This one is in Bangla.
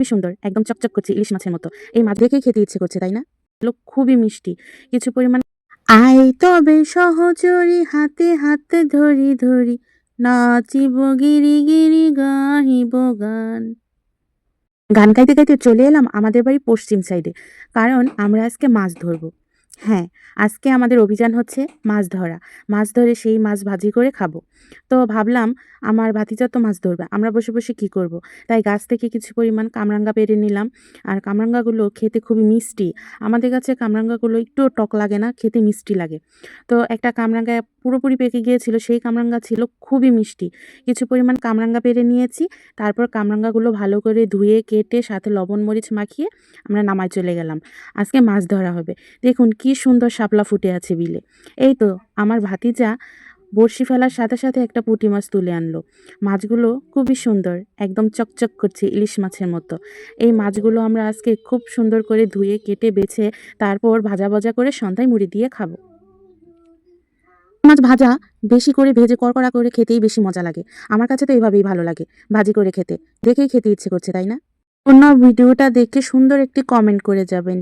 খুবই সুন্দর, একদম চকচক করছে ইলিশ মাছের মতো। এই মাছ দেখেই খেতে ইচ্ছে করছে, তাই না? এগুলো খুবই মিষ্টি। কিছু পরিমাণ আয় তবে সহচরি হাতে হাতে ধরি ধরি নাচিব গিরি গিরি গাহিব গান। গান গাইতে গাইতে চলে এলাম আমাদের বাড়ির পশ্চিম সাইডে, কারণ আমরা আজকে মাছ ধরবো। হ্যাঁ, আজকে আমাদের অভিযান হচ্ছে মাছ ধরা। মাছ ধরে সেই মাছ ভাজি করে খাবো। তো ভাবলাম আমার ভাতিজা তো মাছ ধরবে, আমরা বসে বসে কি করব। তাই গাছ থেকে কিছু পরিমাণ কামরাঙ্গা পেড়ে নিলাম। আর কামরাঙ্গাগুলো খেতে খুবই মিষ্টি। আমাদের গাছে কামরাঙ্গাগুলো একটুও টক লাগে না, খেতে মিষ্টি লাগে। তো একটা কামরাঙ্গা পুরোপুরি পেকে গিয়েছিল, সেই কামরাঙ্গা ছিল খুবই মিষ্টি। কিছু পরিমাণ কামরাঙ্গা পেড়ে নিয়েছি। তারপর কামরাঙ্গাগুলো ভালো করে ধুয়ে কেটে সাথে লবণ মরিচ মাখিয়ে আমরা নামায় চলে গেলাম। আজকে মাছ ধরা হবে। দেখুন কি সুন্দর শাপলা ফুটে আছে বিলে। এই তো আমার ভাতিজা বড়শি ফেলার সাথে সাথে একটা পুঁটি মাছ তুলে আনলো। মাছগুলো খুবই সুন্দর, একদম চকচক করছে ইলিশ মাছের মতো। এই মাছগুলো আমরা আজকে খুব সুন্দর করে ধুয়ে কেটে বেছে তারপর ভাজা ভাজা করে সন্ধ্যায় মুড়ি দিয়ে খাবো। মাছ ভাজা বেশি করে ভেজে কড়কড়া করে খেতেই বেশি মজা লাগে। আমার কাছে তো এভাবেই ভালো লাগে, ভাজি করে খেতে। দেখেই খেতে ইচ্ছে করছে, তাই না? অন্য ভিডিওটা দেখে সুন্দর একটি কমেন্ট করে যাবেন।